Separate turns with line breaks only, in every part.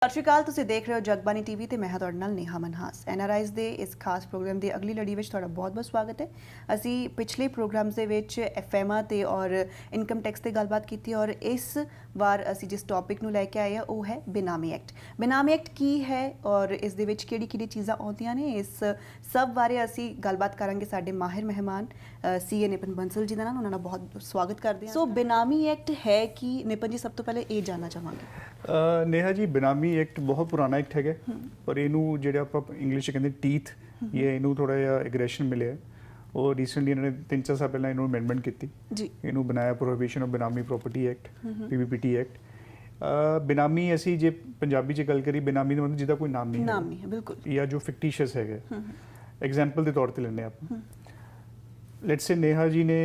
ਸਤਿ ਸ਼੍ਰੀ ਅਕਾਲ। ਤੁਸੀਂ ਦੇਖ ਰਹੇ ਹੋ ਜਗਬਾਣੀ ਟੀਵੀ ਤੇ ਮੈਂ ਹਾਂ ਤੁਹਾਡੇ ਨਾਲ ਨੇਹਾ ਮਨਹਾਸ। ਐਨਆਰਆਈਜ਼ ਦੇ ਇਸ ਖਾਸ ਪ੍ਰੋਗਰਾਮ ਦੀ ਅਗਲੀ ਲੜੀ ਵਿੱਚ ਤੁਹਾਡਾ ਬਹੁਤ-ਬਹੁਤ ਸਵਾਗਤ ਹੈ। ਅਸੀਂ ਪਿਛਲੇ ਪ੍ਰੋਗਰਾਮਸ ਦੇ ਵਿੱਚ ਐਫਐਮਆ ਤੇ ਔਰ ਇਨਕਮ ਟੈਕਸ ਤੇ ਗੱਲਬਾਤ ਕੀਤੀ ਔਰ ਇਸ ਵਾਰ ਅਸੀਂ ਜਿਸ ਟੌਪਿਕ ਨੂੰ ਲੈ ਕੇ ਆਏ ਹਾਂ ਉਹ ਹੈ ਬੇਨਾਮੀ ਐਕਟ। ਬੇਨਾਮੀ ਐਕਟ ਕੀ ਹੈ ਔਰ ਇਸ ਦੇ ਵਿੱਚ ਕਿਹੜੀ-ਕਿਹੜੀ ਚੀਜ਼ਾਂ ਆਉਂਦੀਆਂ ਨੇ, ਇਸ ਸਭ ਬਾਰੇ ਅਸੀਂ ਗੱਲਬਾਤ ਕਰਾਂਗੇ ਸਾਡੇ ਮਾਹਿਰ ਮਹਿਮਾਨ ਸੀਏ ਨਿਪਨ ਬੰਸਲ ਜੀ ਦੇ ਨਾਲ। ਉਹਨਾਂ ਦਾ ਬਹੁਤ ਸਵਾਗਤ ਕਰਦੇ ਹਾਂ। ਸੋ ਬੇਨਾਮੀ ਐਕਟ ਹੈ ਕਿ ਨਿਪਨ ਜੀ, ਸਭ ਤੋਂ ਪਹਿਲੇ ਇਹ ਜਾਨਣਾ ਚਾਹਾਂਗੇ।
नेहा जी, बेनामी एक्ट बहुत पुराना एक्ट है, पर इनू ਜਿਹੜਾ ਆਪਾਂ ਇੰਗਲਿਸ਼ 'ਚ ਕਹਿੰਦੇ ਟੀਥ, ਇਹ ਇਹਨੂੰ ਥੋੜਾ ਜਿਹਾ ਐਗਰੈਸ਼ਨ ਮਿਲਿਆ ਔਰ ਰੀਸੈਂਟਲੀ ਇਹਨਾਂ ਨੇ 3-4 ਸਾਲ ਪਹਿਲਾਂ ਇਹਨੂੰ ਅਮੈਂਡਮੈਂਟ ਕੀਤੀ ਜੀ। ਇਹਨੂੰ ਬਣਾਇਆ ਪ੍ਰੋਹਿਬਿਸ਼ਨ ਆਫ ਬੇਨਾਮੀ ਪ੍ਰੋਪਰਟੀ ਐਕਟ, ਪੀਬੀਪੀਟੀ ਐਕਟ। ਬੇਨਾਮੀ ਅਸੀਂ ਜੇ ਪੰਜਾਬੀ 'ਚ ਗੱਲ ਕਰੀ, ਬੇਨਾਮੀ ਦਾ ਮਤਲਬ ਜਿਹਦਾ ਕੋਈ ਨਾਮ ਨਹੀਂ ਹੈ ਬਿਲਕੁਲ, ਜਾਂ ਜੋ ਫਿਕਟੀਸ਼ੀਅਸ ਹੈਗਾ। ਐਗਜ਼ਾਮਪਲ ਦੇ ਤੌਰ ਤੇ ਲੈਂਦੇ ਆਪਾਂ, ਲੈਟਸ ਸੇ ਨੇਹਾ ਜੀ ਨੇ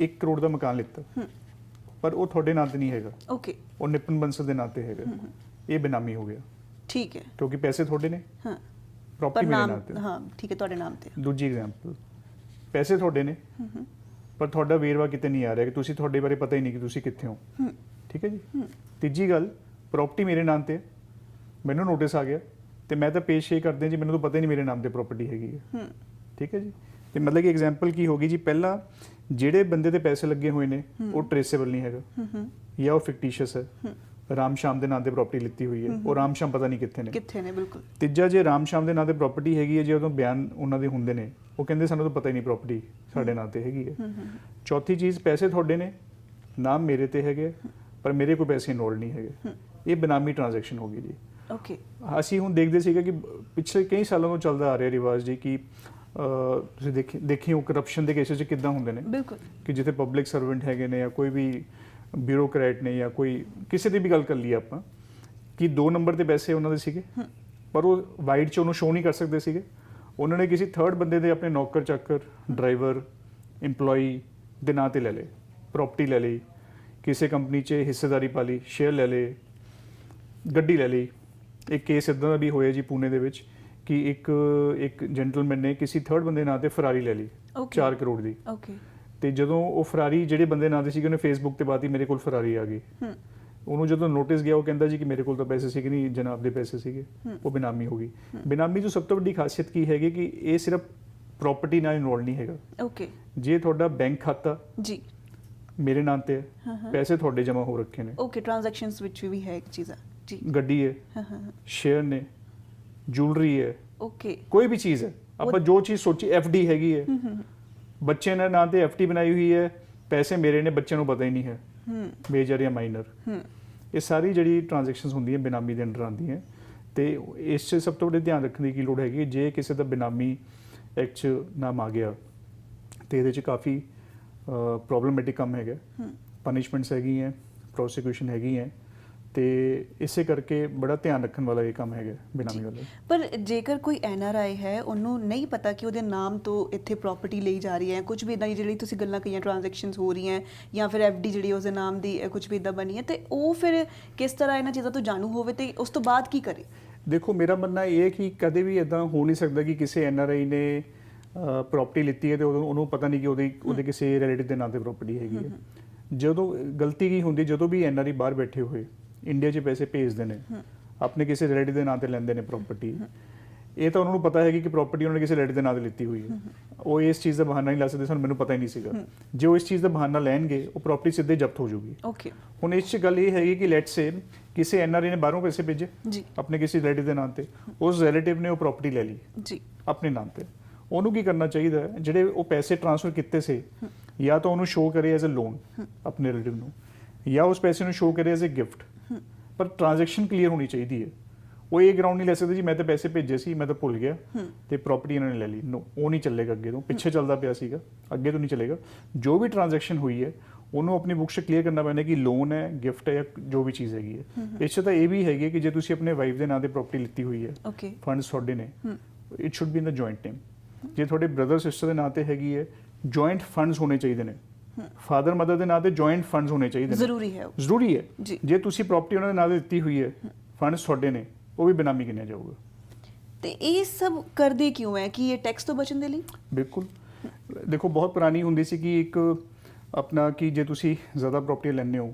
1 ਕਰੋੜ ਦਾ ਮਕਾਨ ਲਿੱਤਾ ਪਰ ਉਹ ਤੁਹਾਡੇ ਨਾਂ ਤੇ ਨਹੀਂ ਹੈਗਾ, ਓਕੇ, ਉਹ ਨਿਪਨ ਬੰਸਲ ਦੇ ਨਾਂ ਤੇ ਹੈਗਾ। ਇਹ ਬੇਨਾਮੀ ਹੋ ਗਿਆ, ਠੀਕ ਹੈ, ਕਿਉਂਕਿ ਪੈਸੇ ਤੁਹਾਡੇ ਨੇ, ਹਾਂ, ਪ੍ਰੋਪਰਟੀ ਮੇਰੇ ਨਾਂ ਤੇ, ਹਾਂ, ਠੀਕ ਹੈ, ਤੁਹਾਡੇ ਨਾਮ ਤੇ। ਦੂਜੀ ਐਗਜ਼ਾਮਪਲ, ਪੈਸੇ ਤੁਹਾਡੇ ਨੇ ਪਰ ਤੁਹਾਡਾ ਵੇਰਵਾ ਕਿਤੇ ਨਹੀਂ ਆ ਰਿਹਾ, ਕਿ ਤੁਸੀਂ ਤੁਹਾਡੇ ਬਾਰੇ ਪਤਾ ਹੀ ਨਹੀਂ ਕਿ ਤੁਸੀਂ ਕਿੱਥੇ ਹੋ, ਠੀਕ ਹੈ ਜੀ। ਤੀਜੀ ਗੱਲ, ਪ੍ਰਾਪਰਟੀ ਮੇਰੇ ਨਾਮ ਤੇ, ਮੈਨੂੰ ਨੋਟਿਸ ਆ ਗਿਆ ਤੇ ਮੈਂ ਤਾਂ ਪੇਸ਼ ਇਹ ਕਰਦੇ ਜੀ, ਮੈਨੂੰ ਤਾਂ ਪਤਾ ਹੀ ਨਹੀਂ ਮੇਰੇ ਨਾਮ ਤੇ ਪ੍ਰਾਪਰਟੀ ਹੈਗੀ ਹੈ, ਠੀਕ ਹੈ ਜੀ। ਤੇ ਮਤਲਬ ਕਿ ਐਗਜ਼ਾਮਪਲ ਕੀ ਹੋ ਗਈ ਜੀ, ਪਹਿਲਾਂ ਜਿਹੜੇ ਬੰਦੇ ਤੇ ਪੈਸੇ ਲੱਗੇ ਹੋਏ ਨੇ ਉਹ ਟ੍ਰੇਸੇਬਲ ਨਹੀਂ ਹੈਗਾ, ਜਾਂ ਉਹ ਫਿਕਟੀਸ਼ੀਅਸ ਹੈ। ਰਾਮ ਸ਼ਾਮ ਦੇ ਨਾਂ ਤੇ ਪ੍ਰਾਪਰਟੀ ਲਿੱਤੀ ਹੋਈ ਹੈ, ਉਹ ਰਾਮ ਸ਼ਾਮ ਪਤਾ ਨਹੀਂ ਕਿੱਥੇ ਨੇ ਬਿਲਕੁਲ। ਤੀਜਾ, ਜੇ ਰਾਮ ਸ਼ਾਮ ਦੇ ਨਾਂ ਤੇ ਪ੍ਰਾਪਰਟੀ ਹੈਗੀ ਹੈ, ਜੇ ਉਦੋਂ ਬਿਆਨ ਉਹਨਾਂ ਦੇ ਹੁੰਦੇ ਨੇ, ਉਹ ਕਹਿੰਦੇ ਸਾਨੂੰ ਤਾਂ ਪਤਾ ਹੀ ਨਹੀਂ ਪ੍ਰਾਪਰਟੀ ਸਾਡੇ ਨਾਂ ਤੇ ਹੈਗੀ ਹੈ। ਚੌਥੀ ਚੀਜ਼, ਪੈਸੇ ਤੁਹਾਡੇ ਨੇ, ਨਾਮ ਮੇਰੇ ਤੇ ਹੈਗੇ ਪਰ ਮੇਰੇ ਕੋਲ ਪੈਸੇ ਇਨਵੋਲਵ ਨਹੀਂ ਹੈਗੇ, ਇਹ ਬੇਨਾਮੀ ਟ੍ਰਾਂਜੈਕਸ਼ਨ ਹੋ ਗਈ ਜੀ। ਓਕੇ, ਅਸੀਂ ਹੁਣ ਦੇਖਦੇ ਸੀਗੇ ਕਿ ਪਿਛਲੇ ਕਈ ਸਾਲਾਂ ਤੋਂ ਚੱਲਦਾ ਆ ਰਿਹਾ ਰਿਵਾਜ ਜੀ, ਕਿ ਤੁਸੀਂ ਦੇਖੀ ਕਰਪਸ਼ਨ ਦੇ ਕੇਸਿਸ 'ਚ ਕਿੱਦਾਂ ਹੁੰਦੇ ਨੇ, ਬਿਲਕੁਲ, ਕਿ ਜਿੱਥੇ ਪਬਲਿਕ ਸਰਵੈਂਟ ਹੈਗੇ ਨੇ ਜਾਂ ਕੋਈ ਵੀ ਬਿਊਰੋਕਰੈਟ ਨੇ ਜਾਂ ਕੋਈ ਕਿਸੇ ਦੀ ਵੀ ਗੱਲ ਕਰ ਲਈਏ ਆਪਾਂ, ਕਿ 2 ਨੰਬਰ ਤੇ ਪੈਸੇ ਉਹਨਾਂ ਦੇ ਸੀਗੇ ਪਰ ਉਹ ਵਾਈਡ 'ਚ ਉਹਨੂੰ ਸ਼ੋਅ ਨਹੀਂ ਕਰ ਸਕਦੇ ਸੀਗੇ। ਉਹਨਾਂ ਨੇ ਕਿਸੇ ਥਰਡ ਬੰਦੇ ਦੇ, ਆਪਣੇ ਨੌਕਰ ਚਾਕਰ, ਡਰਾਈਵਰ, EMPLOYEE ਦੇ ਨਾਂ ਤੇ ਲੈ ਲਏ, ਪ੍ਰਾਪਰਟੀ ਲੈ ਲਈ, ਕਿਸੇ ਕੰਪਨੀ 'ਚ ਹਿੱਸੇਦਾਰੀ ਪਾ ਲਈ, ਸ਼ੇਅਰ ਲੈ ਲਏ, ਗੱਡੀ ਲੈ ਲਈ। ਇੱਕ ਕੇਸ ਇੱਦਾਂ ਦਾ ਵੀ ਹੋਇਆ ਜੀ ਪੂਨੇ ਦੇ ਵਿੱਚ, ਕਿ ਇੱਕ ਜੈਂਟਲਮੈਨ ਨੇ ਕਿਸੇ ਥਰਡ ਬੰਦੇ ਨਾਂ ਤੇ ਫਰਾਰੀ ਲੈ ਲਈ 4 ਕਰੋੜ ਦੀ। ਓਕੇ, ਤੇ ਜਦੋਂ ਉਹ ਫਰਾਰੀ ਜਿਹੜੇ ਬੰਦੇ ਨਾਂ ਤੇ ਸੀਗੇ, ਉਹਨੇ ਫੇਸਬੁੱਕ ਤੇ ਬਾਤੀ ਮੇਰੇ ਕੋਲ ਫਰਾਰੀ ਆ ਗਈ। ਉਹਨੂੰ ਜਦੋਂ ਨੋਟਿਸ ਗਿਆ, ਉਹ ਕਹਿੰਦਾ ਜੀ ਕਿ ਮੇਰੇ ਕੋਲ ਤਾਂ ਪੈਸੇ ਸੀਗੇ ਨਹੀਂ, ਜਨਾਬ ਦੇ ਪੈਸੇ ਸੀਗੇ। ਉਹ ਬੇਨਾਮੀ ਹੋ ਗਈ। ਬੇਨਾਮੀ ਦੀ ਸਭ ਤੋਂ ਵੱਡੀ ਖਾਸੀਅਤ ਕੀ ਹੈਗੀ ਕਿ ਇਹ ਸਿਰਫ ਪ੍ਰਾਪਰਟੀ ਨਾਲ ਇਨਵੋਲਵ ਨਹੀਂ ਹੈਗਾ। ਓਕੇ, ਜੇ ਤੁਹਾਡਾ ਬੈਂਕ ਖਾਤਾ ਜੀ ਮੇਰੇ ਨਾਂ ਤੇ ਹੈ, ਪੈਸੇ ਤੁਹਾਡੇ ਜਮ੍ਹਾਂ ਹੋ ਰੱਖੇ ਨੇ, ਓਕੇ, ਟ੍ਰਾਂਜੈਕਸ਼ਨਸ ਵਿੱਚ ਵੀ ਹੈ ਇੱਕ ਚੀਜ਼ ਜੀ, ਗੱਡੀ ਹੈ, ਸ਼ੇਅਰ ਨੇ, ਜੁਐਲਰੀ ਹੈ, ਓਕੇ, ਕੋਈ ਵੀ ਚੀਜ਼ ਹੈ, ਆਪਾਂ ਜੋ ਚੀਜ਼ ਸੋਚੀ, FD ਹੈਗੀ ਹੈ, ਬੱਚੇ ਨੇ ਨਾਂ ਤੇ FD ਬਣਾਈ ਹੋਈ ਹੈ, ਪੈਸੇ ਮੇਰੇ ਨੇ, ਬੱਚੇ ਨੂੰ ਪਤਾ ਹੀ ਨਹੀਂ ਹੈ, ਮੇਜਰ ਜਾਂ ਮਾਈਨਰ। ਇਹ ਸਾਰੀ ਜਿਹੜੀ ਟ੍ਰਾਂਜੈਕਸ਼ਨਸ ਹੁੰਦੀਆਂ ਬੇਨਾਮੀ ਦੇ ਅੰਡਰ ਆਉਂਦੀਆਂ। ਤੇ ਇਸ 'ਚ ਸਭ ਤੋਂ ਵੱਡੇ ਧਿਆਨ ਰੱਖਣ ਦੀ ਕੀ ਲੋੜ ਹੈਗੀ, ਜੇ ਕਿਸੇ ਦਾ ਬੇਨਾਮੀ ਐਕਟ 'ਚ ਨਾਮ ਆ ਗਿਆ ਤੇ ਇਹਦੇ 'ਚ ਕਾਫੀ ਪ੍ਰੋਬਲਮੈਟਿਕ ਕੰਮ ਹੈਗਾ, ਪਨਿਸ਼ਮੈਂਟਸ ਹੈਗੀਆਂ, ਪ੍ਰੋਸੀਕਿਊਸ਼ਨ ਹੈਗੀ ਹੈ, ਤੇ ਇਸੇ ਕਰਕੇ ਬੜਾ ਧਿਆਨ ਰੱਖਣ ਵਾਲਾ ਇਹ ਕੰਮ ਹੈਗਾ ਬੇਨਾਮੀ ਵਾਲਾ। ਪਰ ਜੇਕਰ ਕੋਈ NRI ਹੈ, ਉਹਨੂੰ ਨਹੀਂ ਪਤਾ ਕਿ ਉਹਦੇ ਨਾਮ ਤੋਂ ਇੱਥੇ ਪ੍ਰਾਪਰਟੀ ਲਈ ਜਾ ਰਹੀ ਹੈ, ਕੁਝ ਵੀ ਇੱਦਾਂ ਦੀ ਜਿਹੜੀ ਤੁਸੀਂ ਗੱਲਾਂ ਕਹੀਆਂ, ਟ੍ਰਾਂਜੈਕਸ਼ਨਸ ਹੋ ਰਹੀਆਂ, ਜਾਂ ਫਿਰ FD ਜਿਹੜੀ ਉਸਦੇ ਨਾਮ ਦੀ ਕੁਝ ਵੀ ਇੱਦਾਂ ਬਣੀ ਹੈ, ਤੇ ਉਹ ਫਿਰ ਕਿਸ ਤਰ੍ਹਾਂ ਇਹਨਾਂ ਚੀਜ਼ਾਂ ਤੋਂ ਜਾਣੂ ਹੋਵੇ ਤੇ ਉਸ ਤੋਂ ਬਾਅਦ ਕੀ ਕਰੇ? ਦੇਖੋ, ਮੇਰਾ ਮੰਨਣਾ ਇਹ ਹੈ ਕਿ ਕਦੇ ਵੀ ਇੱਦਾਂ ਹੋ ਨਹੀਂ ਸਕਦਾ ਕਿ ਕਿਸੇ NRI ਨੇ ਪ੍ਰਾਪਰਟੀ ਲਿੱਤੀ ਹੈ ਤੇ ਉਹਨੂੰ ਪਤਾ ਨਹੀਂ ਕਿ ਉਹਦੇ ਕਿਸੇ ਰਿਲੇਟਿਵ ਦੇ ਨਾਂ ਤੇ ਪ੍ਰਾਪਰਟੀ ਹੈਗੀ ਹੈ। ਜਦੋਂ ਗਲਤੀ ਕੀ ਹੁੰਦੀ, ਜਦੋਂ ਵੀ NRI ਬਾਹਰ ਬੈਠੇ ਹੋਏ ਇੰਡੀਆ 'ਚ ਪੈਸੇ ਭੇਜਦੇ ਨੇ, ਆਪਣੇ ਕਿਸੇ ਰਿਲੇਟਿਵ ਦੇ ਨਾਂ ਤੇ ਲੈਂਦੇ ਨੇ ਪ੍ਰਾਪਰਟੀ, ਇਹ ਤਾਂ ਉਹਨਾਂ ਨੂੰ ਪਤਾ ਹੈਗੀ ਕਿ ਪ੍ਰਾਪਰਟੀ ਉਹਨਾਂ ਨੇ ਕਿਸੇ ਰਿਲੇਟਿਵ ਦੇ ਨਾਂ ਤੇ ਲਿੱਤੀ ਹੋਈ ਹੈ। ਉਹ ਇਸ ਚੀਜ਼ ਦਾ ਬਹਾਨਾ ਨਹੀਂ ਲਾ ਸਕਦੇ, ਸਾਨੂੰ ਮੈਨੂੰ ਪਤਾ ਹੀ ਨਹੀਂ ਸੀਗਾ। ਜੇ ਉਹ ਇਸ ਚੀਜ਼ ਦਾ ਬਹਾਨਾ ਲੈਣਗੇ, ਉਹ ਪ੍ਰਾਪਰਟੀ ਸਿੱਧੇ ਜ਼ਬਤ ਹੋ ਜਾਊਗੀ। ਓਕੇ, ਹੁਣ ਇਸ 'ਚ ਗੱਲ ਇਹ ਹੈਗੀ ਕਿ ਲੈਟਸ ਸੇ ਕਿਸੇ NRI ਨੇ ਬਾਹਰੋਂ ਪੈਸੇ ਭੇਜੇ ਆਪਣੇ ਕਿਸੇ ਰਿਲੇਟਿਵ ਦੇ ਨਾਂ ਤੇ, ਉਸ ਰਿਲੇਟਿਵ ਨੇ ਉਹ ਪ੍ਰਾਪਰਟੀ ਲੈ ਲਈ ਜੀ ਆਪਣੇ ਨਾਮ ਤੇ। ਉਹਨੂੰ ਕੀ ਕਰਨਾ ਚਾਹੀਦਾ ਹੈ, ਜਿਹੜੇ ਉਹ ਪੈਸੇ ਟ੍ਰਾਂਸਫਰ ਕੀਤੇ ਸੀ, ਜਾਂ ਤਾਂ ਉਹਨੂੰ ਸ਼ੋਅ ਕਰੇ ਐਜ਼ ਅ ਲੋਨ ਆਪਣੇ ਰਿਲੇਟਿਵ ਨੂੰ, ਜਾਂ ਉਸ ਪੈਸੇ ਨੂੰ ਸ਼ੋਅ ਕਰੇ ਐਜ਼ ਅ ਗਿਫਟ, ਪਰ ਟ੍ਰਾਂਜੈਕਸ਼ਨ ਕਲੀਅਰ ਹੋਣੀ ਚਾਹੀਦੀ ਹੈ। ਉਹ ਇਹ ਗਰਾਊਂਡ ਨਹੀਂ ਲੈ ਸਕਦੇ ਜੀ ਮੈਂ ਤਾਂ ਪੈਸੇ ਭੇਜੇ ਸੀ, ਮੈਂ ਤਾਂ ਭੁੱਲ ਗਿਆ ਤੇ ਪ੍ਰਾਪਰਟੀ ਇਹਨਾਂ ਨੇ ਲੈ ਲਈ। ਨੋ, ਉਹ ਨਹੀਂ ਚੱਲੇਗਾ। ਅੱਗੇ ਤੋਂ ਪਿੱਛੇ ਚੱਲਦਾ ਪਿਆ ਸੀਗਾ, ਅੱਗੇ ਤੋਂ ਨਹੀਂ ਚੱਲੇਗਾ। ਜੋ ਵੀ ਟ੍ਰਾਂਜੈਕਸ਼ਨ ਹੋਈ ਹੈ ਉਹਨੂੰ ਆਪਣੀ ਬੁੱਕ 'ਚ ਕਲੀਅਰ ਕਰਨਾ ਪੈਣਾ ਕਿ ਲੋਨ ਹੈ, ਗਿਫਟ ਹੈ, ਜਾਂ ਜੋ ਵੀ ਚੀਜ਼ ਹੈਗੀ ਹੈ। ਇਸ 'ਚ ਤਾਂ ਇਹ ਵੀ ਹੈਗੀ ਕਿ ਜੇ ਤੁਸੀਂ ਆਪਣੇ ਵਾਈਫ ਦੇ ਨਾਂ ਤੇ ਪ੍ਰਾਪਰਟੀ ਲਿੱਤੀ ਹੋਈ ਹੈ, ਫੰਡਸ ਤੁਹਾਡੇ ਨੇ, it should be in the joint name. ਜੇ ਤੁਹਾਡੇ ਬ੍ਰਦਰ ਸਿਸਟਰ ਦੇ ਨਾਂ ਤੇ ਹੈਗੀ ਹੈ, ਜੁਆਇੰਟ ਫੰਡਸ ਹੋਣੇ ਚਾਹੀਦੇ ਨੇ। ਫਾਦਰ ਮਦਰ ਦੇ ਨਾਂ ਤੇ ਜੁਆਇੰਟ ਫੰਡਸ ਹੋਣੇ ਚਾਹੀਦੇ ਨੇ, ਜ਼ਰੂਰੀ ਹੈ। ਜੇ ਤੁਸੀਂ ਪ੍ਰਾਪਰਟੀ ਉਹਨਾਂ ਦੇ ਨਾਂ ਤੇ ਦਿੱਤੀ ਹੋਈ ਹੈ, ਫੰਡਸ ਤੁਹਾਡੇ ਨੇ, ਉਹ ਵੀ ਬੇਨਾਮੀ ਗਿਣਿਆ ਜਾਊਗਾ। ਤੇ ਇਹ ਸਭ ਕਰਦੇ ਕਿਉਂ ਹੈ? ਕਿ ਇਹ ਟੈਕਸ ਤੋਂ ਬਚਣ ਦੇ ਲਈ? ਬਿਲਕੁਲ। ਦੇਖੋ, ਬਹੁਤ ਪੁਰਾਣੀ ਹੁੰਦੀ ਸੀ ਕਿ ਇੱਕ ਆਪਣਾ ਕਿ ਜੇ ਤੁਸੀਂ ਜ਼ਿਆਦਾ ਪ੍ਰਾਪਰਟੀ ਲੈਂਦੇ ਹੋ,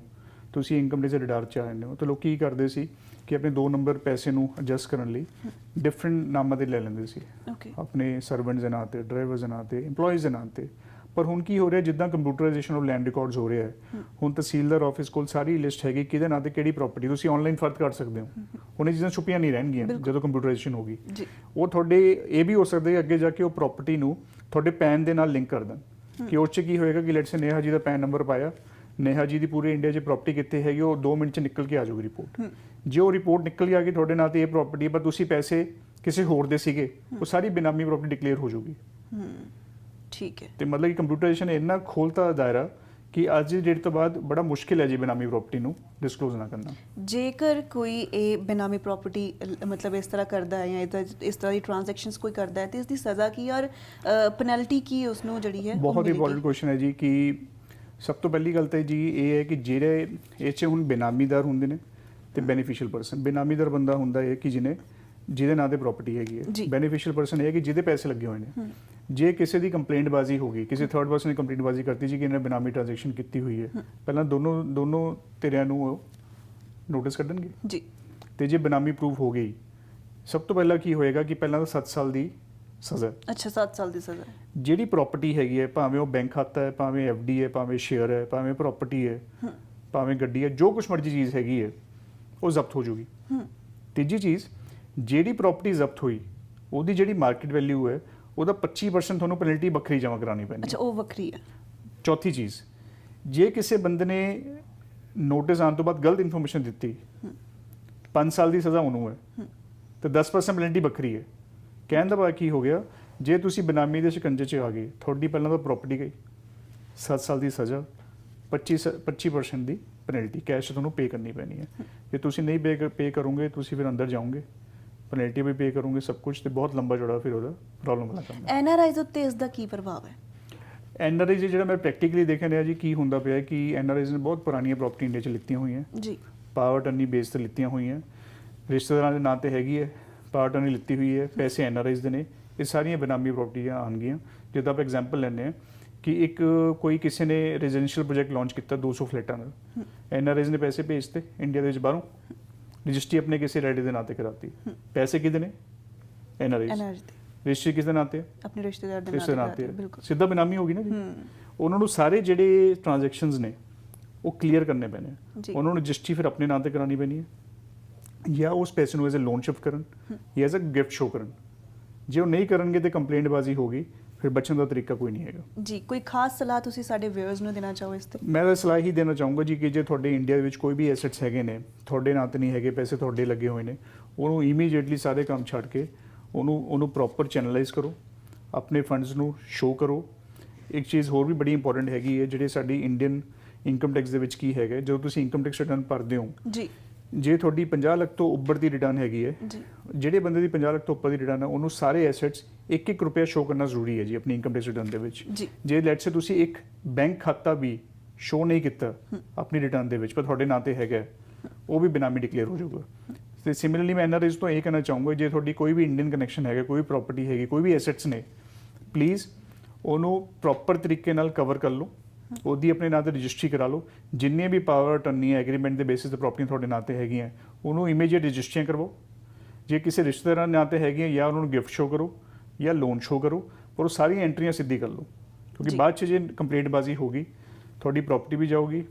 ਤੁਸੀਂ ਇਨਕਮ ਟੈਕਸ ਦੇ ਰਡਾਰ 'ਚ ਆ ਜਾਂਦੇ ਹੋ, ਤਾਂ ਲੋਕ ਕੀ ਕਰਦੇ ਸੀ ਕਿ ਆਪਣੇ 2 ਨੰਬਰ ਪੈਸੇ ਨੂੰ ਐਡਜਸਟ ਕਰਨ ਲਈ ਡਿਫਰੈਂਟ ਨਾਮਾਂ ਤੇ ਲੈ ਲੈਂਦੇ ਸੀ,
ਓਕੇ
ਆਪਣੇ ਸਰਵੈਂਟਸ ਦੇ ਨਾਂ ਤੇ, ਡਰਾਈਵਰਸ ਦੇ ਨਾਂ ਤੇ, EMPLOYEES ਦੇ ਨਾਂ ਤੇ। ਪਰ ਹੁਣ ਕੀ ਹੋ ਰਿਹਾ, ਜਿੱਦਾਂ ਕੰਪਿਊਟਰਾਈਜੇਸ਼ਨ ਆਫ ਲੈਂਡ ਰਿਕਾਰਡਸ ਹੋ ਰਿਹਾ ਹੈ, ਹੁਣ ਤਹਿਸੀਲਦਾਰ ਆਫਿਸ ਕੋਲ ਸਾਰੀ ਲਿਸਟ ਹੈਗੀ ਕਿਹਦੇ ਨਾਂ ਤੇ ਕਿਹੜੀ ਪ੍ਰਾਪਰਟੀ, ਤੁਸੀਂ ਆਨਲਾਈਨ ਫਰਕ ਕਰ ਸਕਦੇ ਹੋ। ਹੁਣ ਇਹ ਚੀਜ਼ਾਂ ਛੁਪੀਆਂ ਨਹੀਂ ਰਹਿਣਗੀਆਂ ਜਦੋਂ ਕੰਪਿਊਟਰਾਈਜੇਸ਼ਨ ਹੋਗੀ।
ਜੀ
ਉਹ ਤੁਹਾਡੇ ਇਹ ਵੀ ਹੋ ਸਕਦਾ ਹੈ ਅੱਗੇ ਜਾ ਕੇ ਉਹ ਪ੍ਰਾਪਰਟੀ ਨੂੰ ਤੁਹਾਡੇ ਪੈਨ ਦੇ ਨਾਲ ਲਿੰਕ ਕਰ ਦੇਣ ਕਿ ਉਹ 'ਚ ਕੀ ਹੋਏਗਾ ਕਿ ਲੈਟਸ ਸੇ ਨੇਹਾ ਜੀ ਦਾ ਪੈਨ ਨੰਬਰ ਪਾਇਆ, ਨੇਹਾ ਜੀ ਦੀ ਪੂਰੇ ਇੰਡੀਆ 'ਚ ਪ੍ਰਾਪਰਟੀ ਕਿੱਥੇ ਹੈਗੀ ਉਹ 2 ਮਿੰਟ 'ਚ ਨਿਕਲ ਕੇ ਆ ਜਾਊਗੀ ਰਿਪੋਰਟ। ਜੇ ਉਹ ਰਿਪੋਰਟ ਨਿਕਲ ਕੇ ਆ ਗਈ ਤੁਹਾਡੇ ਨਾਂ ਤੇ ਇਹ ਪ੍ਰਾਪਰਟੀ ਹੈ ਪਰ ਤੁਸੀਂ ਪੈਸੇ ਕਿਸੇ ਹੋਰ ਦੇ ਸੀਗੇ, ਉਹ ਸਾਰੀ ਬੇਨਾਮੀ ਪ੍ਰਾਪਰਟੀ ਡਿਕਲੇਅਰ ਹੋ ਜਾਊਗੀ।
ਠੀਕ ਹੈ।
ਤੇ ਮਤਲਬ ਕਿ ਕੰਪਿਊਟਰਾਈਜੇਸ਼ਨ ਨੇ ਇੰਨਾ ਖੋਲਤਾ ਦਾਇਰਾ ਕਿ ਅੱਜ ਦੀ ਡੇਟ ਤੋਂ ਬਾਅਦ ਬੜਾ ਮੁਸ਼ਕਿਲ ਹੈ ਜੀ ਬੇਨਾਮੀ ਪ੍ਰਾਪਰਟੀ ਨੂੰ ਡਿਸਕਲੋਜ਼ ਨਾ ਕਰਨਾ।
ਜੇਕਰ ਕੋਈ ਇਹ ਬੇਨਾਮੀ ਪ੍ਰਾਪਰਟੀ ਮਤਲਬ ਇਸ ਤਰ੍ਹਾਂ ਕਰਦਾ ਹੈ ਜਾਂ ਇਸ ਤਰ੍ਹਾਂ ਦੀ ਟ੍ਰਾਂਜੈਕਸ਼ਨਸ ਕੋਈ ਕਰਦਾ ਹੈ ਤੇ ਇਸ ਦੀ ਸਜ਼ਾ ਕੀ ਔਰ ਪੈਨਲਟੀ ਕੀ ਉਸ ਨੂੰ ਜਿਹੜੀ ਹੈ?
ਬਹੁਤ ਇੰਪੋਰਟੈਂਟ ਕੁਐਸਚਨ ਹੈ ਜੀ ਕਿ ਸਭ ਤੋਂ ਪਹਿਲੀ ਗੱਲ ਤਾਂ ਜੀ ਇਹ ਹੈ ਕਿ ਜਿਹੜੇ ਇਹ 'ਚ ਹੁਣ ਬੇਨਾਮੀਦਾਰ ਹੁੰਦੇ ਨੇ ਤੇ ਬੈਨੀਫੀਸ਼ੀਅਲ ਪਰਸਨ। ਬੇਨਾਮੀਦਾਰ ਬੰਦਾ ਹੁੰਦਾ ਹੈ ਕਿ ਜਿਹਦੇ ਨਾਂ ਤੇ ਪ੍ਰਾਪਰਟੀ ਹੈਗੀ ਹੈ। ਬੈਨੀਫੀਸ਼ੀਅਲ ਪਰਸਨ ਇਹ ਹੈ ਕਿ ਜਿਹਦੇ ਪੈਸੇ ਲੱਗੇ ਹੋਏ ਨੇ। ਜੇ ਕਿਸੇ ਦੀ ਕੰਪਲੇਂਟਬਾਜ਼ੀ ਹੋ ਗਈ, ਕਿਸੇ ਥਰਡ ਪਰਸਨ ਨੇ ਕੰਪਲੇਂਟਬਾਜ਼ੀ ਕਰਤੀ ਜੀ ਕਿ ਇਹਨੇ ਬੇਨਾਮੀ ਟ੍ਰਾਂਜੈਕਸ਼ਨ ਕੀਤੀ ਹੋਈ ਹੈ, ਪਹਿਲਾਂ ਦੋਨੋਂ ਧਿਰਾਂ ਨੂੰ ਨੋਟਿਸ ਕੱਢਣਗੇ
ਜੀ। ਤੇ
ਜੇ ਬੇਨਾਮੀ ਪ੍ਰੂਫ ਹੋ ਗਈ, ਸਭ ਤੋਂ ਪਹਿਲਾਂ ਕੀ ਹੋਏਗਾ ਕਿ ਪਹਿਲਾਂ ਤਾਂ 7 ਸਾਲ ਦੀ ਸਜ਼ਾ।
ਅੱਛਾ, 7 ਸਾਲ ਦੀ ਸਜ਼ਾ।
ਜਿਹੜੀ ਪ੍ਰਾਪਰਟੀ ਹੈਗੀ ਹੈ, ਭਾਵੇਂ ਉਹ ਬੈਂਕ ਖਾਤਾ ਹੈ, ਭਾਵੇਂ FD ਹੈ, ਭਾਵੇਂ ਸ਼ੇਅਰ ਹੈ, ਭਾਵੇਂ ਪ੍ਰਾਪਰਟੀ ਹੈ, ਭਾਵੇਂ ਗੱਡੀ ਹੈ, ਜੋ ਕੁਛ ਮਰਜ਼ੀ ਚੀਜ਼ ਹੈਗੀ ਹੈ ਉਹ ਜ਼ਬਤ ਹੋ ਜੂਗੀ। ਤੀਜੀ ਚੀਜ਼, ਜਿਹੜੀ ਪ੍ਰਾਪਰਟੀ ਜ਼ਬਤ ਹੋਈ ਉਹਦੀ ਜਿਹੜੀ ਮਾਰਕੀਟ ਵੈਲਿਊ ਹੈ ਉਹਦਾ 25% ਤੁਹਾਨੂੰ ਪੈਨਲਟੀ ਵੱਖਰੀ ਜਮ੍ਹਾਂ ਕਰਾਉਣੀ ਪੈਣੀ।
ਅੱਛਾ, ਉਹ ਵੱਖਰੀ ਹੈ।
ਚੌਥੀ ਚੀਜ਼, ਜੇ ਕਿਸੇ ਬੰਦੇ ਨੇ ਨੋਟਿਸ ਆਉਣ ਤੋਂ ਬਾਅਦ ਗਲਤ ਇਨਫੋਰਮੇਸ਼ਨ ਦਿੱਤੀ, 5 ਸਾਲ ਦੀ ਸਜ਼ਾ ਉਹਨੂੰ ਹੈ ਤੇ 10% ਪੈਨਲਟੀ ਵੱਖਰੀ ਹੈ। ਕਹਿਣ ਦਾ ਭਾਵ ਕੀ ਹੋ ਗਿਆ, ਜੇ ਤੁਸੀਂ ਬੇਨਾਮੀ ਦੇ ਸ਼ਿਕੰਜੇ 'ਚ ਆ ਗਏ, ਤੁਹਾਡੀ ਪਹਿਲਾਂ ਤਾਂ ਪ੍ਰਾਪਰਟੀ ਗਈ, 7 ਸਾਲ ਦੀ ਸਜ਼ਾ, 25% ਦੀ ਪੈਨਲਟੀ ਕੈਸ਼ ਤੁਹਾਨੂੰ ਪੇ ਕਰਨੀ ਪੈਣੀ ਹੈ। ਜੇ ਤੁਸੀਂ ਨਹੀਂ ਪੇ ਕਰੋਗੇ ਤੁਸੀਂ ਫਿਰ ਅੰਦਰ ਜਾਓਗੇ, ਪੈਨਲਟੀ ਵੀ ਪੇ ਕਰੋਗੇ, ਸਭ ਕੁਝ, ਤੇ ਬਹੁਤ ਲੰਬਾ ਚੌੜਾ ਫਿਰ ਉਹਦਾ ਪ੍ਰੋਬਲਮ ਵਾਲਾ ਕੰਮ ਹੈ।
NRIs ਉੱਤੇ ਇਸ ਦਾ ਕੀ ਪ੍ਰਭਾਵ ਹੈ?
NRIs ਜਿਹੜਾ ਮੈਂ ਪ੍ਰੈਕਟੀਕਲੀ ਦੇਖਿਆ ਰਿਹਾ ਜੀ ਕੀ ਹੁੰਦਾ ਪਿਆ ਕਿ NRIs ਨੇ ਬਹੁਤ ਪੁਰਾਣੀਆਂ ਪ੍ਰਾਪਰਟੀ ਇੰਡੀਆ 'ਚ ਲਿੱਤੀਆਂ ਹੋਈਆਂ ਜੀ, ਪਾਵਰ ਟਰਨੀ ਬੇਸ ਤੇ ਲਿੱਤੀਆਂ ਹੋਈਆਂ, ਰਿਸ਼ਤੇਦਾਰਾਂ ਦੇ ਨਾਂ ਤੇ ਹੈਗੀ ਹੈ, ਪਾਵਰ ਟਰਨੀ ਲਿੱਤੀ ਹੋਈ ਹੈ, ਪੈਸੇ NRIs ਦੇ ਨੇ, ਇਹ ਸਾਰੀਆਂ ਬੇਨਾਮੀ ਪ੍ਰਾਪਰਟੀਆਂ ਆਉਣਗੀਆਂ। ਜਿੱਦਾਂ ਆਪਾਂ ਐਗਜ਼ਾਮਪਲ ਲੈਂਦੇ ਹਾਂ ਕਿ ਕੋਈ ਕਿਸੇ ਨੇ ਰੈਜ਼ੀਡੈਂਸ਼ੀਅਲ ਪ੍ਰੋਜੈਕਟ ਲਾਂਚ ਕੀਤਾ 200 ਫਲੈਟਾਂ ਦਾ, NRIs ਨੇ ਪੈਸੇ ਭੇਜਤੇ ਇੰਡੀਆ ਦੇ ਵਿੱਚ ਬਾਹਰੋਂ, ਰਜਿਸਟਰੀ ਆਪਣੇ ਕਿਸੇ ਰੈਡੀ ਦੇ ਨਾਂ ਤੇ ਕਰਾਤੀ, ਪੈਸੇ ਕਿਹਦੇ ਨੇ? NRIs। ਰਜਿਸਟਰੀ ਕਿਸ ਦੇ ਨਾਂ ਤੇ? ਆਪਣੇ ਰਿਸ਼ਤੇਦਾਰ ਦੇ ਨਾਂ ਤੇ। ਸਿੱਧਾ ਬੇਨਾਮੀ ਹੋ ਗਈ ਨਾ ਜੀ। ਉਹਨਾਂ ਨੂੰ ਸਾਰੇ ਜਿਹੜੇ ਟ੍ਰਾਂਜੈਕਸ਼ਨਸ ਨੇ ਉਹ ਕਲੀਅਰ ਕਰਨੇ ਪੈਣੇ, ਉਹਨਾਂ ਨੂੰ ਰਜਿਸਟਰੀ ਫਿਰ ਆਪਣੇ ਨਾਂ ਤੇ ਕਰਾਉਣੀ ਪੈਣੀ ਹੈ, ਜਾਂ ਉਸ ਪੈਸੇ ਨੂੰ ਐਜ਼ ਅ ਲੋਨ ਸ਼ਿਫਟ ਕਰਨ ਜਾਂ ਐਜ਼ ਅ ਗਿਫਟ ਸ਼ੋ ਕਰਨ। ਜੇ ਉਹ ਨਹੀਂ ਕਰਨਗੇ ਤੇ ਕੰਪਲੇਂਟਬਾਜ਼ੀ ਹੋਗੀ, ਫਿਰ ਬਚਣ ਦਾ ਤਰੀਕਾ ਕੋਈ ਨਹੀਂ ਹੈਗਾ ਜੀ। ਕੋਈ ਖਾਸ ਸਲਾਹ ਤੁਸੀਂ ਸਾਡੇ ਵਿਊਅਰਸ ਨੂੰ ਦੇਣਾ ਚਾਹੋ ਇਸ ਤੇ? ਮੈਂ ਤਾਂ ਸਲਾਹ ਹੀ ਦੇਣਾ ਚਾਹੂੰਗਾ ਜੀ ਕਿ ਜੇ ਤੁਹਾਡੇ ਇੰਡੀਆ ਦੇ ਵਿੱਚ ਕੋਈ ਵੀ ਐਸੈਟਸ ਹੈਗੇ ਨੇ, ਤੁਹਾਡੇ ਨਾਂ ਤੇ ਨਹੀਂ ਹੈਗੇ, ਪੈਸੇ ਤੁਹਾਡੇ ਲੱਗੇ ਹੋਏ ਨੇ, ਉਹਨੂੰ ਇਮੀਡੀਏਟਲੀ ਸਾਰੇ ਕੰਮ ਛੱਡ ਕੇ ਉਹਨੂੰ ਪ੍ਰੋਪਰ ਚੈਨਲਾਈਜ਼ ਕਰੋ, ਆਪਣੇ ਫੰਡਸ ਨੂੰ ਸ਼ੋ ਕਰੋ। ਇੱਕ ਚੀਜ਼ ਹੋਰ ਵੀ ਬੜੀ ਇੰਪੋਰਟੈਂਟ ਹੈਗੀ ਹੈ, ਜਿਹੜੇ ਸਾਡੀ ਇੰਡੀਅਨ ਇਨਕਮ ਟੈਕਸ ਦੇ ਵਿੱਚ ਕੀ ਹੈਗਾ, ਜਦੋਂ ਤੁਸੀਂ ਇਨਕਮ ਟੈਕਸ ਰਿਟਰਨ ਭਰਦੇ ਹੋ ਜੀ, ਜੇ ਤੁਹਾਡੀ 50 ਲੱਖ ਤੋਂ ਉੱਪਰ ਦੀ ਰਿਟਰਨ ਹੈਗੀ ਹੈ, ਜਿਹੜੇ ਬੰਦੇ ਦੀ 50 ਲੱਖ ਤੋਂ ਉੱਪਰ ਦੀ ਰਿਟਰਨ ਹੈ ਉਹਨੂੰ ਸਾਰੇ ਐਸੈਟਸ 1-1 ਰੁਪਇਆ ਸ਼ੋ ਕਰਨਾ ਜ਼ਰੂਰੀ ਹੈ ਜੀ ਆਪਣੀ ਇਨਕਮ ਟੈਕਸ ਰਿਟਰਨ ਦੇ ਵਿੱਚ। ਜੇ ਲੈਟਸ ਸੇ ਤੁਸੀਂ ਇੱਕ ਬੈਂਕ ਖਾਤਾ ਵੀ ਸ਼ੋ ਨਹੀਂ ਕੀਤਾ ਆਪਣੀ ਰਿਟਰਨ ਦੇ ਵਿੱਚ ਪਰ ਤੁਹਾਡੇ ਨਾਂ ਤੇ ਹੈਗਾ, ਉਹ ਵੀ ਬੇਨਾਮੀ ਡਿਕਲੇਅਰ ਹੋ ਜਾਊਗਾ। ਤੇ ਸਿਮਿਲਰਲੀ ਮੈਂ NRIs ਤੋਂ ਇਹ ਕਹਿਣਾ ਚਾਹੂੰਗਾ, ਜੇ ਤੁਹਾਡੀ ਕੋਈ ਵੀ ਇੰਡੀਅਨ ਕਨੈਕਸ਼ਨ ਹੈਗਾ, ਕੋਈ ਪ੍ਰਾਪਰਟੀ ਹੈਗੀ, ਕੋਈ ਵੀ ਐਸੈਟਸ ਨੇ, ਪਲੀਜ਼ ਉਹਨੂੰ ਪ੍ਰੋਪਰ ਤਰੀਕੇ ਨਾਲ ਕਵਰ ਕਰ ਲਓ, ਉਹਦੀ ਆਪਣੇ ਨਾਂ ਤੇ ਰਜਿਸਟਰੀ ਕਰਾ ਲਓ। ਜਿੰਨੀਆਂ ਵੀ ਪਾਵਰ ਟਰਨੀ ਐਗਰੀਮੈਂਟ ਦੇ ਬੇਸਿਸ ਤੇ ਪ੍ਰਾਪਰਟੀਆਂ ਤੁਹਾਡੇ ਨਾਂ ਤੇ ਹੈਗੀਆਂ, ਉਹਨੂੰ ਇਮੀਡੀਏਟ ਰਜਿਸਟਰੀਆਂ ਕਰਵਾਓ। ਜੇ ਕਿਸੇ ਰਿਸ਼ਤੇਦਾਰਾਂ ਦੇ ਨਾਂ ਤੇ ਹੈਗੀਆਂ, ਜਾਂ ਉਹਨਾਂ ਨੂੰ ਗਿਫਟ ਸ਼ੋ ਕਰੋ ਜਾਂ ਲੋਨ ਸ਼ੋ ਕਰੋ, ਪਰ ਉਹ ਸਾਰੀਆਂ ਐਂਟਰੀਆਂ ਸਿੱਧੀ ਕਰ ਲਓ, ਕਿਉਂਕਿ ਬਾਅਦ 'ਚ ਜੇ ਕੰਪਲੇਂਟਬਾਜ਼ੀ ਹੋਗੀ, ਤੁਹਾਡੀ ਪ੍ਰਾਪਰਟੀ ਵੀ ਜਾਊਗੀ,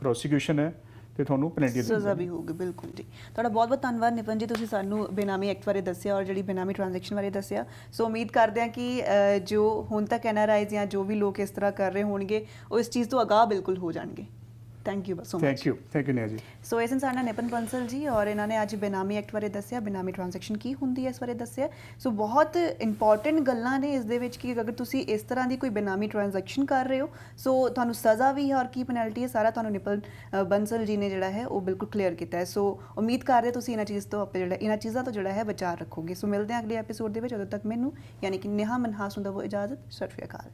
ਪ੍ਰੋਸੀਕਿਊਸ਼ਨ ਹੈ ਤੇ ਤੁਹਾਨੂੰ ਪੈਨਲਟੀ ਸਜ਼ਾ ਵੀ ਹੋਊਗੀ। ਬਿਲਕੁਲ ਜੀ, ਤੁਹਾਡਾ ਬਹੁਤ ਬਹੁਤ ਧੰਨਵਾਦ ਨਿਪਨ ਜੀ, ਤੁਸੀਂ ਸਾਨੂੰ ਬੇਨਾਮੀ ਐਕਟ ਬਾਰੇ ਦੱਸਿਆ ਔਰ ਜਿਹੜੀ ਬੇਨਾਮੀ ਟ੍ਰਾਂਜੈਕਸ਼ਨ ਬਾਰੇ ਦੱਸਿਆ। ਸੋ ਉਮੀਦ ਕਰਦੇ ਹਾਂ ਕਿ ਜੋ ਹੁਣ ਤੱਕ NRIs ਜਾਂ ਜੋ ਵੀ ਲੋਕ ਇਸ ਤਰ੍ਹਾਂ ਕਰ ਰਹੇ ਹੋਣਗੇ ਉਹ ਇਸ ਚੀਜ਼ ਤੋਂ ਅਗਾਹ ਬਿਲਕੁਲ ਹੋ ਜਾਣਗੇ। Thank you so much. Thank you Neha ਜੀ। ਸੋ ਇਸ ਇਨਸਾਨ ਨਾਲ ਨਿਪਨ ਬੰਸਲ ਜੀ, ਔਰ ਇਹਨਾਂ ਨੇ ਅੱਜ ਬੇਨਾਮੀ ਐਕਟ ਬਾਰੇ ਦੱਸਿਆ, ਬੇਨਾਮੀ ਟ੍ਰਾਂਜੈਕਸ਼ਨ ਕੀ ਹੁੰਦੀ ਹੈ ਇਸ ਬਾਰੇ ਦੱਸਿਆ। ਸੋ ਬਹੁਤ ਇੰਪੋਰਟੈਂਟ ਗੱਲਾਂ ਨੇ ਇਸ ਦੇ ਵਿੱਚ ਕਿ ਅਗਰ ਤੁਸੀਂ ਇਸ ਤਰ੍ਹਾਂ ਦੀ ਕੋਈ ਬੇਨਾਮੀ ਟ੍ਰਾਂਜੈਕਸ਼ਨ ਕਰ ਰਹੇ ਹੋ ਸੋ ਤੁਹਾਨੂੰ ਸਜ਼ਾ ਵੀ ਹੈ ਔਰ ਕੀ ਪੈਨਲਟੀ ਹੈ, ਸਾਰਾ ਤੁਹਾਨੂੰ ਨਿਪਨ ਬੰਸਲ ਜੀ ਨੇ ਜਿਹੜਾ ਹੈ ਉਹ ਬਿਲਕੁਲ ਕਲੀਅਰ ਕੀਤਾ ਹੈ। ਸੋ ਉਮੀਦ ਕਰਦੇ ਤੁਸੀਂ ਇਹਨਾਂ ਚੀਜ਼ਾਂ ਤੋਂ ਜਿਹੜਾ ਹੈ ਬਚਾਅ ਰੱਖੋਗੇ। ਸੋ ਮਿਲਦੇ ਹਾਂ ਅਗਲੇ ਐਪੀਸੋਡ ਦੇ ਵਿੱਚ, ਉਦੋਂ ਤੱਕ ਮੈਨੂੰ ਯਾਨੀ ਕਿ ਨੇਹਾ ਮਨਹਾਸ ਨੂੰ ਦਵੋ ਇਜਾਜ਼ਤ। ਸਤਿ ਸ਼੍ਰੀ ਅਕਾਲ।